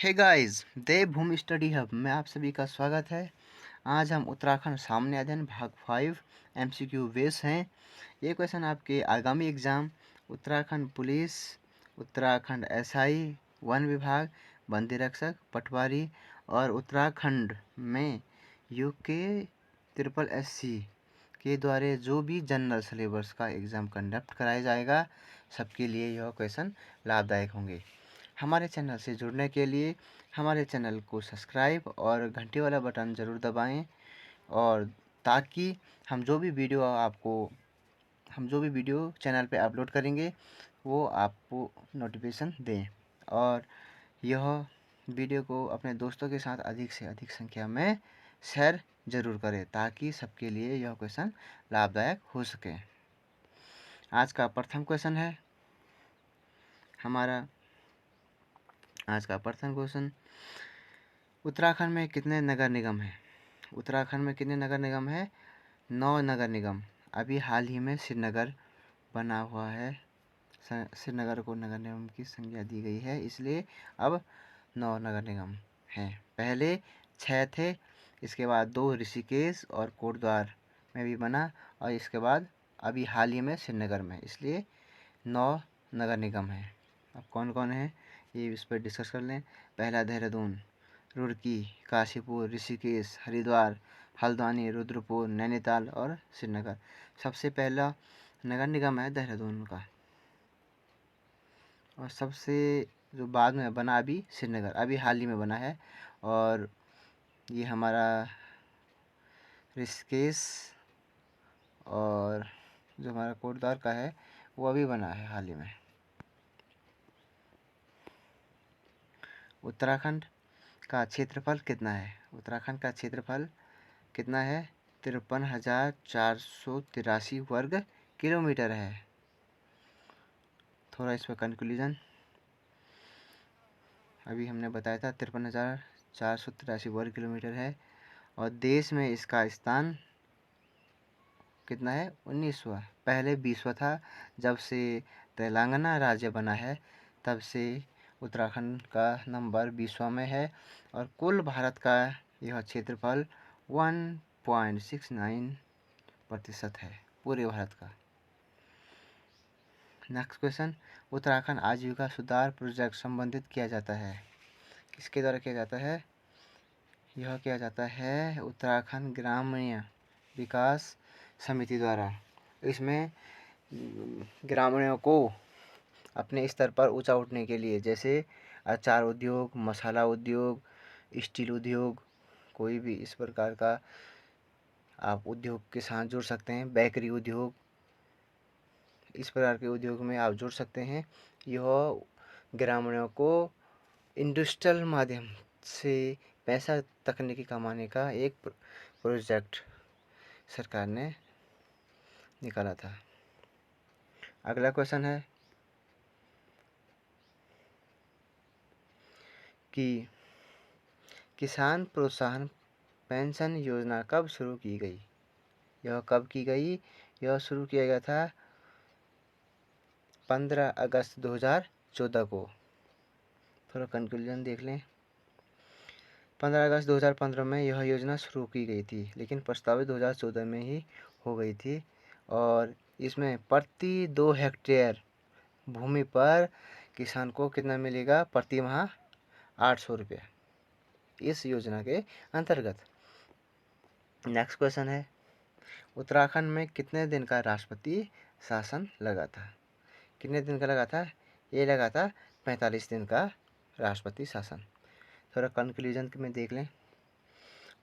Hey guys, देवभूमि study hub में आप सभी का स्वागत है। आज हम उत्तराखंड सामान्य अध्ययन भाग 5 एमसीक्यू बेस हैं। ये क्वेश्चन आपके आगामी exam Uttarakhand police, Uttarakhand SI, one विभाग, बंदी रक्षक, पटवारी और उत्तराखंड में यूके ट्रिपल एससी के द्वारा जो भी जनरल सिलेबस का एग्ज़ाम कंडक्ट कराया जाएगा, सबके लिए यह क्वेश्चन लाभदायक होंगे। हमारे चैनल से जुड़ने के लिए हमारे चैनल को सब्सक्राइब और घंटी वाला बटन ज़रूर दबाएं, और ताकि हम जो भी वीडियो चैनल पे अपलोड करेंगे वो आपको नोटिफिकेशन दें। और यह वीडियो को अपने दोस्तों के साथ अधिक से अधिक संख्या में शेयर ज़रूर करें, ताकि सबके लिए यह क्वेश्चन लाभदायक हो सके। आज का प्रथम क्वेश्चन है हमारा। आज का प्रथम क्वेश्चन, उत्तराखंड में कितने नगर निगम हैं? उत्तराखंड में कितने नगर निगम है? 9 नगर निगम। अभी हाल ही में श्रीनगर बना हुआ है, श्रीनगर को नगर निगम की संज्ञा दी गई है, इसलिए अब 9 नगर निगम हैं। पहले 6 थे, इसके बाद 2 ऋषिकेश और कोटद्वार में भी बना, और इसके बाद अभी हाल ही में श्रीनगर में, इसलिए 9 नगर निगम हैं। अब कौन कौन है ये इस पर डिस्कस कर लें। पहला देहरादून, रुड़की, काशीपुर, ऋषिकेश, हरिद्वार, हल्द्वानी, रुद्रपुर, नैनीताल और श्रीनगर। सबसे पहला नगर निगम है देहरादून का, और सबसे जो बाद में बना अभी श्रीनगर, अभी हाल ही में बना है। और ये हमारा ऋषिकेश और जो हमारा कोटद्वार का है वो अभी बना है हाल ही में। उत्तराखंड का क्षेत्रफल कितना है? उत्तराखंड का क्षेत्रफल कितना है? 53,483 वर्ग किलोमीटर है। थोड़ा इस पर कंक्लूजन, अभी हमने बताया था 53,483 वर्ग किलोमीटर है। और देश में इसका स्थान कितना है? 19वां। पहले 20वां था। जब से तेलंगाना राज्य बना है तब से उत्तराखंड का नंबर 20वां में है, और कुल भारत का यह क्षेत्रफल 1.69% है, पूरे भारत का। नेक्स्ट क्वेश्चन, उत्तराखंड आजीविका सुधार प्रोजेक्ट संबंधित किया जाता है, किसके द्वारा किया जाता है? यह किया जाता है उत्तराखंड ग्रामीण विकास समिति द्वारा। इसमें ग्रामीणों को अपने स्तर पर ऊंचा उठने के लिए, जैसे अचार उद्योग, मसाला उद्योग, स्टील उद्योग, कोई भी इस प्रकार का आप उद्योग के साथ जुड़ सकते हैं। बेकरी उद्योग, इस प्रकार के उद्योग में आप जुड़ सकते हैं। यह ग्रामीणों को इंडस्ट्रियल माध्यम से पैसा तकनीकी कमाने का एक प्रोजेक्ट सरकार ने निकाला था। अगला क्वेश्चन है कि किसान प्रोत्साहन पेंशन योजना कब शुरू की गई? यह कब की गई? यह शुरू किया गया था 15 अगस्त 2014 को। थोड़ा कंक्लूजन देख लें। 15 अगस्त 2015 में यह योजना शुरू की गई थी, लेकिन प्रस्तावित 2014 में ही हो गई थी। और इसमें प्रति 2 हेक्टेयर भूमि पर किसान को कितना मिलेगा? प्रति माह 800 रुपये, इस योजना के अंतर्गत। नेक्स्ट क्वेश्चन है, उत्तराखंड में कितने दिन का राष्ट्रपति शासन लगा था? कितने दिन का लगा था? ये लगा था 45 दिन का राष्ट्रपति शासन। थोड़ा कंक्लूजन में देख लें।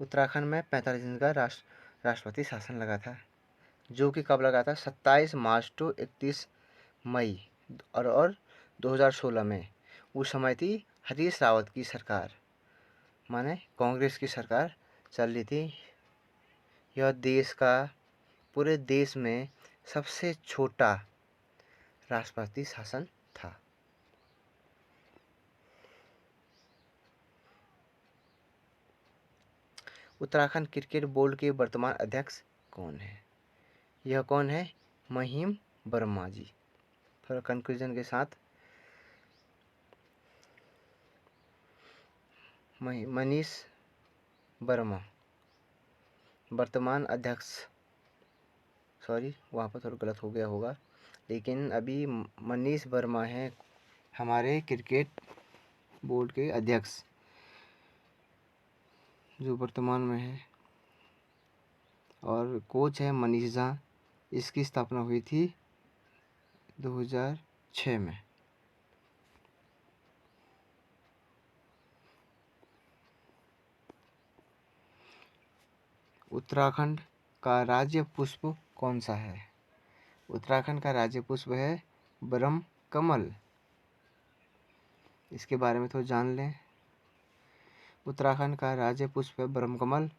उत्तराखंड में 45 दिन का राष्ट्रपति शासन लगा था, जो कि कब लगा था? 27 मार्च टू 31 मई और 2016 में। उस समय थी हरीश रावत की सरकार, माने कांग्रेस की सरकार चल रही थी। यह देश का, पूरे देश में सबसे छोटा राष्ट्रपति शासन था। उत्तराखंड क्रिकेट बोर्ड के वर्तमान अध्यक्ष कौन है? यह कौन है? महिम वर्मा जी। थोड़ा कंक्लूजन के साथ, मनीष वर्मा वर्तमान अध्यक्ष, सॉरी वहाँ पर थोड़ा गलत हो गया होगा, लेकिन अभी मनीष वर्मा है हमारे क्रिकेट बोर्ड के अध्यक्ष जो वर्तमान में है, और कोच है मनीष झा। इसकी स्थापना हुई थी 2006 में। उत्तराखंड का राज्य पुष्प कौन सा है? उत्तराखंड का राज्य पुष्प है ब्रह्म कमल। इसके बारे में तो जान लें। उत्तराखंड का राज्य पुष्प है ब्रह्म कमल,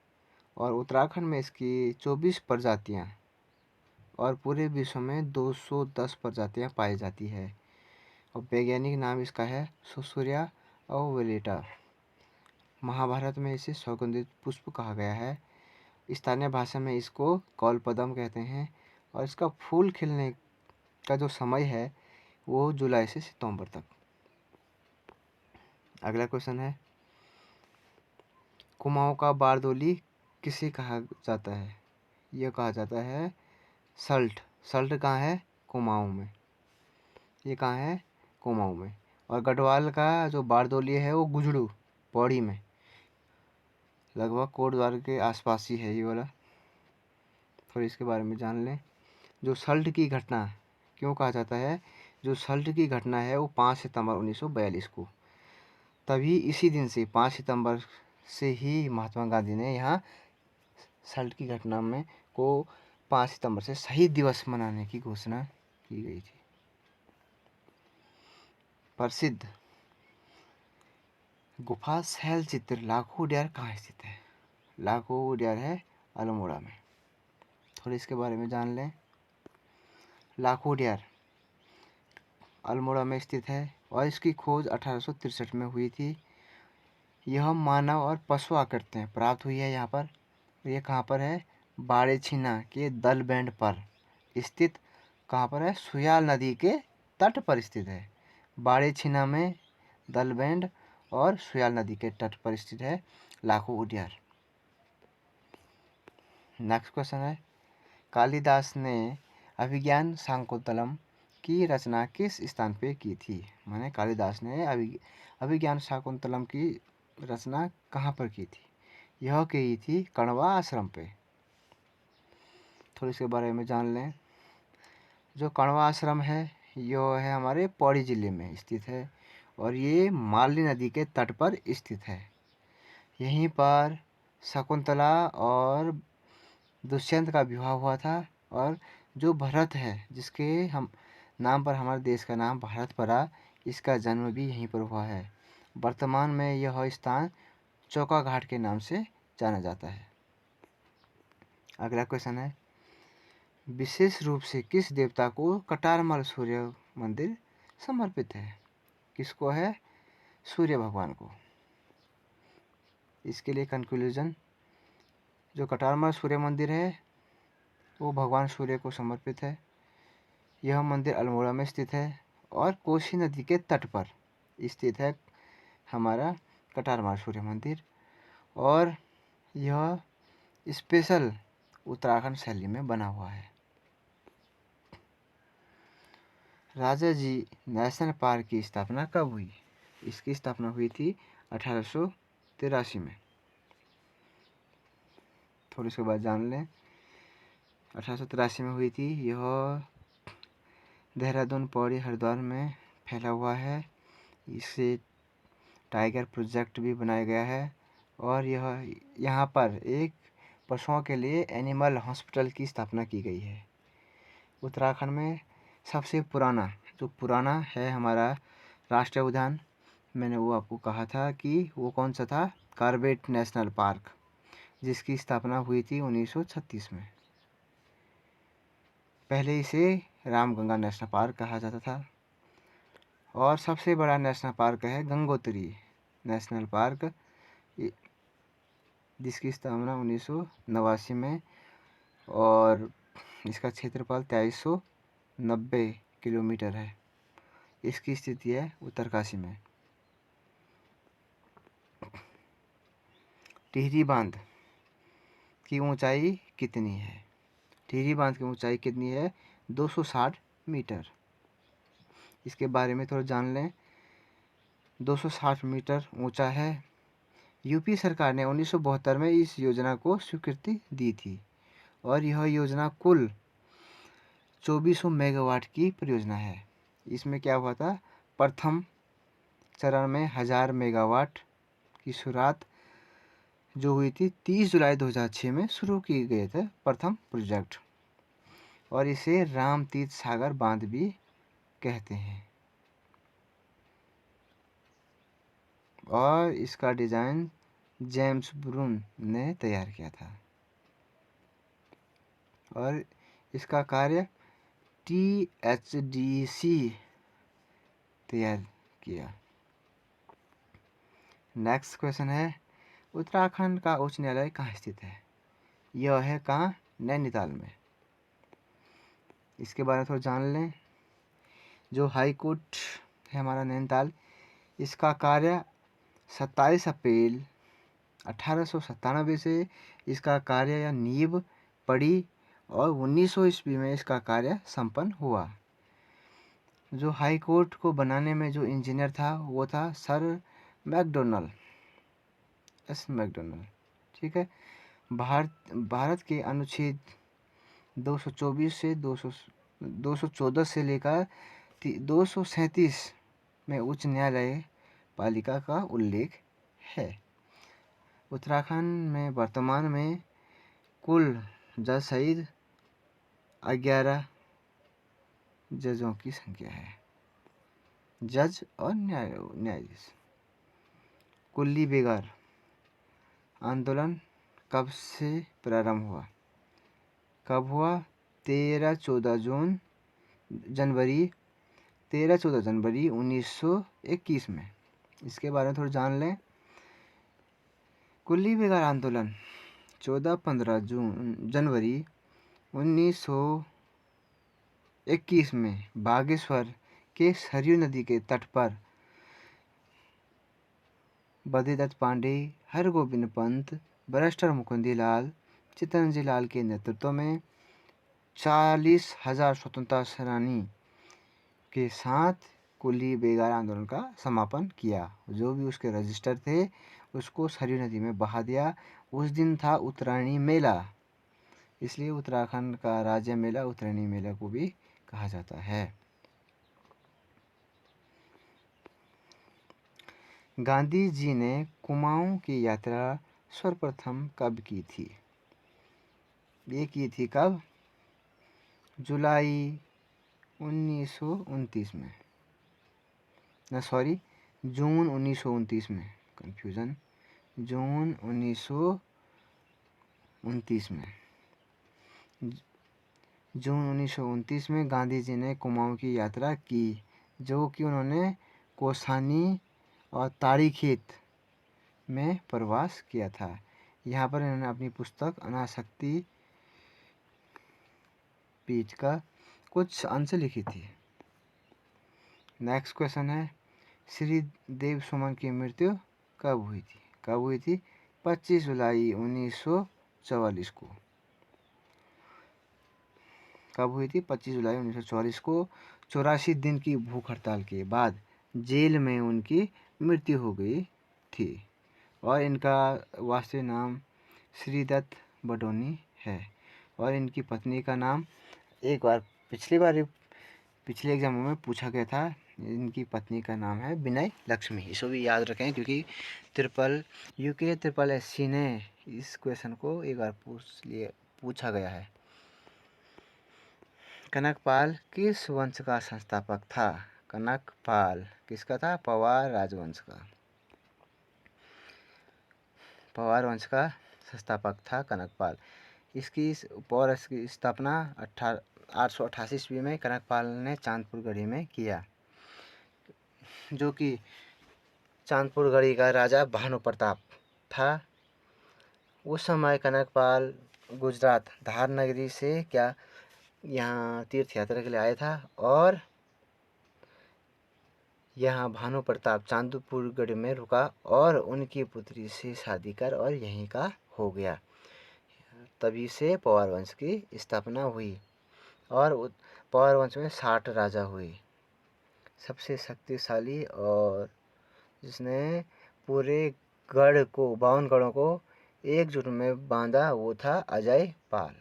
और उत्तराखंड में इसकी 24 प्रजातियां और पूरे विश्व में 210 प्रजातियां पाई जाती है। और वैज्ञानिक नाम इसका है सुसूरिया ओवलेटा। महाभारत में इसे सुगंधित पुष्प कहा गया है। स्थानीय भाषा में इसको कौलपदम कहते हैं, और इसका फूल खिलने का जो समय है वो जुलाई से सितंबर तक। अगला क्वेश्चन है, कुमाऊं का बारदोली किसे कहा जाता है? यह कहा जाता है सल्ट। सल्ट कहाँ है? कुमाऊं में। ये कहाँ है? कुमाऊं में। और गढ़वाल का जो बारदोली है वो गुजड़ू पौड़ी में, लगभग कोटद्वार के आसपास ही है ये वाला। थोड़ी इसके बारे में जान लें। जो सल्ट की घटना क्यों कहा जाता है? जो सल्ट की घटना है वो 5 सितंबर 1942 को, तभी इसी दिन से 5 सितंबर से ही महात्मा गांधी ने यहाँ सल्ट की घटना में को 5 सितंबर से शहीद दिवस मनाने की घोषणा की गई थी। प्रसिद्ध गुफा शैल चित्र लाखों उडियार कहाँ स्थित है? लाखों उडियार है अल्मोड़ा में। थोड़ी इसके बारे में जान लें। लाखों उडियार अल्मोड़ा में स्थित है, और इसकी खोज 1863 में हुई थी। यह मानव और पशु आकृतियाँ प्राप्त हुई है यहाँ पर। ये कहाँ पर है? बाड़ेछीना के दलबैंड पर स्थित। कहाँ पर है? सुयाल नदी के तट पर स्थित है। बाड़ेछीना में दलबैंड और सुयाल नदी के तट पर स्थित है लाखों उडियार। नेक्स्ट क्वेश्चन है, कालिदास ने अभिज्ञान शाकुंतलम की रचना किस स्थान पे की थी? माने कालिदास ने अभिज्ञान शाकुंतलम की रचना कहाँ पर की थी? यह की थी कण्वा आश्रम पे। थोड़ी इसके बारे में जान लें। जो कण्वा आश्रम है यह है हमारे पौड़ी जिले में स्थित है, और ये मालनी नदी के तट पर स्थित है। यहीं पर शकुंतला और दुष्यंत का विवाह हुआ था, और जो भरत है जिसके हम नाम पर हमारे देश का नाम भारत पड़ा, इसका जन्म भी यहीं पर हुआ है। वर्तमान में यह स्थान चौका घाट के नाम से जाना जाता है। अगला क्वेश्चन है, विशेष रूप से किस देवता को कटारमल सूर्य मंदिर समर्पित है? किसको है? सूर्य भगवान को। इसके लिए कंक्लूजन, जो कटारमल सूर्य मंदिर है वो भगवान सूर्य को समर्पित है। यह मंदिर अल्मोड़ा में स्थित है, और कोसी नदी के तट पर स्थित है हमारा कटारमल सूर्य मंदिर, और यह स्पेशल उत्तराखंड शैली में बना हुआ है। राजा जी नेशनल पार्क की स्थापना कब हुई? इसकी स्थापना हुई थी 1883 में। थोड़ी इसके बाद जान लें। 1883 में हुई थी। यह देहरादून, पौड़ी, हरिद्वार में फैला हुआ है। इसे टाइगर प्रोजेक्ट भी बनाया गया है, और यह यहाँ पर एक पशुओं के लिए एनिमल हॉस्पिटल की स्थापना की गई है। उत्तराखंड में सबसे पुराना है हमारा राष्ट्रीय उद्यान, मैंने वो आपको कहा था कि वो कौन सा था? कॉर्बेट नेशनल पार्क, जिसकी स्थापना हुई थी 1936 में। पहले इसे रामगंगा नेशनल पार्क कहा जाता था। और सबसे बड़ा नेशनल पार्क है गंगोत्री नेशनल पार्क, जिसकी स्थापना 1989 में, और इसका क्षेत्रफल 2390 किलोमीटर है। इसकी स्थिति है उत्तरकाशी में। टिहरी बांध की ऊंचाई कितनी है? टिहरी बांध की ऊंचाई कितनी है? 260 मीटर। इसके बारे में थोड़ा जान लें। 260 मीटर ऊंचा है। यूपी सरकार ने 1972 में इस योजना को स्वीकृति दी थी और यह योजना कुल 2400 मेगावाट की परियोजना है। इसमें क्या हुआ था? प्रथम चरण में 1000 मेगावाट की शुरुआत जो हुई थी 30 जुलाई 2006 में शुरू की गए थे प्रथम प्रोजेक्ट, और इसे रामतीर्थ सागर बांध भी कहते हैं। और इसका डिजाइन जेम्स ब्रून ने तैयार किया था और इसका कार्य THDC तैयार किया। नेक्स्ट क्वेश्चन है, उत्तराखंड का उच्च न्यायालय कहाँ स्थित है? यह है कहाँ? नैनीताल में। इसके बारे में थोड़ा जान लें। जो हाई कोर्ट है हमारा नैनीताल, इसका कार्य 27 अप्रैल 1897 से इसका कार्य या नींव पड़ी और 1900 ईस्वी में इसका कार्य संपन्न हुआ। जो हाई कोर्ट को बनाने में जो इंजीनियर था वो था सर मैकडोनल्ड, ठीक है। भारत के अनुच्छेद 224 से 214 से लेकर 237 में उच्च न्यायालय पालिका का उल्लेख है। उत्तराखंड में वर्तमान में कुल जज सहित 11 जजों की संख्या है। जज और न्यायाधीश। कुल्ली बेगार आंदोलन कब से प्रारंभ हुआ? कब हुआ? 13-14 जनवरी 1921 में। इसके बारे में थोड़ा जान लें। कुल्ली बेगार आंदोलन 14-15 जनवरी 1921 में बागेश्वर के सरयू नदी के तट पर बद्रीदत्त पांडे, हरगोविंद पंत, बैरिस्टर मुकुंदी लाल, चित्तरंजन लाल के नेतृत्व में 40,000 स्वतंत्रता सेनानी के साथ कुल्ली बेगार आंदोलन का समापन किया। जो भी उसके रजिस्टर थे उसको सरयू नदी में बहा दिया। उस दिन था उत्तरायणी मेला, इसलिए उत्तराखंड का राज्य मेला उत्तरायणी मेला को भी कहा जाता है। गांधी जी ने कुमाऊं की यात्रा सर्वप्रथम कब की थी? ये की थी कब? जुलाई 1929 में, जून 1929 में, कंफ्यूजन, जून 1929 में। जून 1929 में गांधी जी ने कुमाऊं की यात्रा की, जो कि उन्होंने कौसानी और ताड़ीखेत में प्रवास किया था। यहाँ पर इन्होंने अपनी पुस्तक अनासक्ति पीठ का कुछ अंश लिखी थी। नेक्स्ट क्वेश्चन है, श्री देव सुमन की मृत्यु कब हुई थी? 25 जुलाई 1944 को। कब हुई थी? 25 जुलाई 1944 को। 84 दिन की भूख हड़ताल के बाद जेल में उनकी मृत्यु हो गई थी और इनका वास्तविक नाम श्रीदत्त बडोनी है और इनकी पत्नी का नाम एक बार पिछले एग्जामों में पूछा गया था। इनकी पत्नी का नाम है विनय लक्ष्मी। इसको भी याद रखें क्योंकि UKSSC ने इस क्वेश्चन को एक बार पूछा गया है। कनकपाल किस वंश का संस्थापक था? कनकपाल किसका था? पवार राजवंश का। पवार वंश का संस्थापक था कनकपाल। इसकी स्थापना 888 ईस्वी में कनकपाल ने चांदपुर गढ़ी में किया, जो कि चांदपुर गढ़ी का राजा भानु प्रताप था। उस समय कनकपाल गुजरात धार नगरी से यहाँ तीर्थ यात्रा के लिए आया था और यहाँ भानु प्रताप चांदपुरगढ़ में रुका और उनकी पुत्री से शादी कर और यहीं का हो गया। तभी से पवार वंश की स्थापना हुई और पवार वंश में 60 राजा हुए। सबसे शक्तिशाली और जिसने पूरे गढ़ को 52 गढ़ों को एकजुट में बांधा वो था अजय पाल।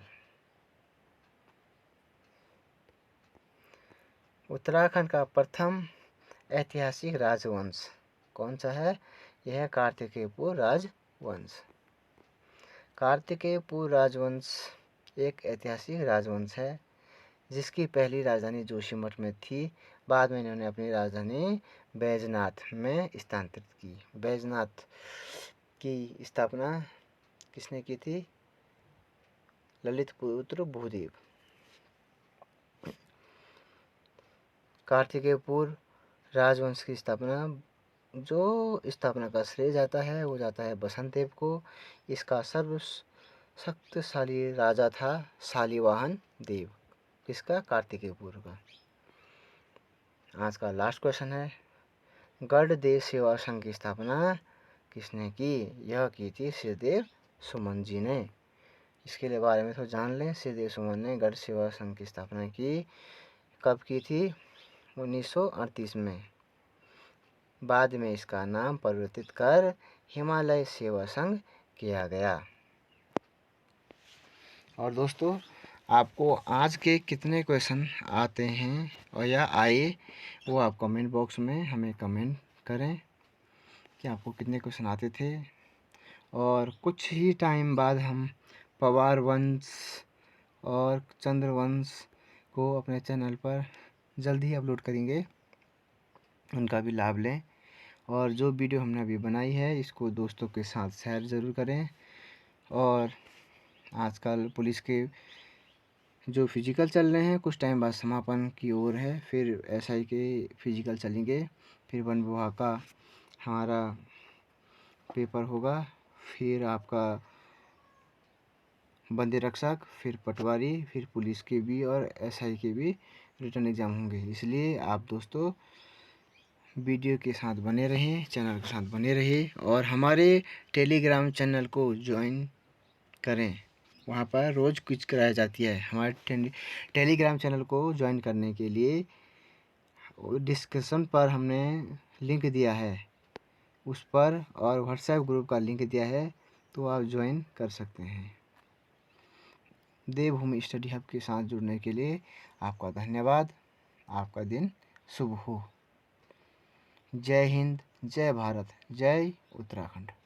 उत्तराखंड का प्रथम ऐतिहासिक राजवंश कौन सा है? यह कार्तिकेयपुर राजवंश। कार्तिकेयपुर राजवंश एक ऐतिहासिक राजवंश है जिसकी पहली राजधानी जोशीमठ में थी। बाद में इन्होंने अपनी राजधानी बैजनाथ में स्थानांतरित की। बैजनाथ की स्थापना किसने की थी? ललित पुत्र भूदेव। कार्तिकेयपुर राजवंश की स्थापना का श्रेय जाता है वो जाता है बसंत देव को। इसका सर्वशक्तिशाली राजा था शालिवाहन देव। किसका? कार्तिकेयपुर का। आज का लास्ट क्वेश्चन है, गढ़ देव सेवा संघ की स्थापना किसने की? यह की थी श्रीदेव सुमन जी ने। इसके लिए बारे में तो जान लें। श्रीदेव सुमन ने गढ़ सेवा संघ की स्थापना की। कब की थी? 1938 में। बाद में इसका नाम परिवर्तित कर हिमालय सेवा संघ किया गया। और दोस्तों, आपको आज के कितने क्वेश्चन आते हैं और या आए वो आप कमेंट बॉक्स में हमें कमेंट करें कि आपको कितने क्वेश्चन आते थे। और कुछ ही टाइम बाद हम पवार वंश और चंद्रवंश को अपने चैनल पर जल्द ही अपलोड करेंगे, उनका भी लाभ लें। और जो वीडियो हमने अभी बनाई है इसको दोस्तों के साथ शेयर ज़रूर करें। और आजकल पुलिस के जो फिजिकल चल रहे हैं कुछ टाइम बाद समापन की ओर है, फिर एसआई के फिजिकल चलेंगे, फिर वन विभाग का हमारा पेपर होगा, फिर आपका बंदी रक्षक, फिर पटवारी, फिर पुलिस के भी और एसआई के भी रिटर्न एग्ज़ाम होंगे। इसलिए आप दोस्तों वीडियो के साथ बने रहें, चैनल के साथ बने रहें और हमारे टेलीग्राम चैनल को ज्वाइन करें। वहाँ पर रोज़ क्विज कराई जाती है। हमारे टेलीग्राम चैनल को ज्वाइन करने के लिए डिस्क्रिप्शन पर हमने लिंक दिया है उस पर, और व्हाट्सएप ग्रुप का लिंक दिया है, तो आप ज्वाइन कर सकते हैं। देवभूमि स्टडी हब के साथ जुड़ने के लिए आपका धन्यवाद। आपका दिन शुभ हो। जय हिंद, जय भारत, जय उत्तराखंड।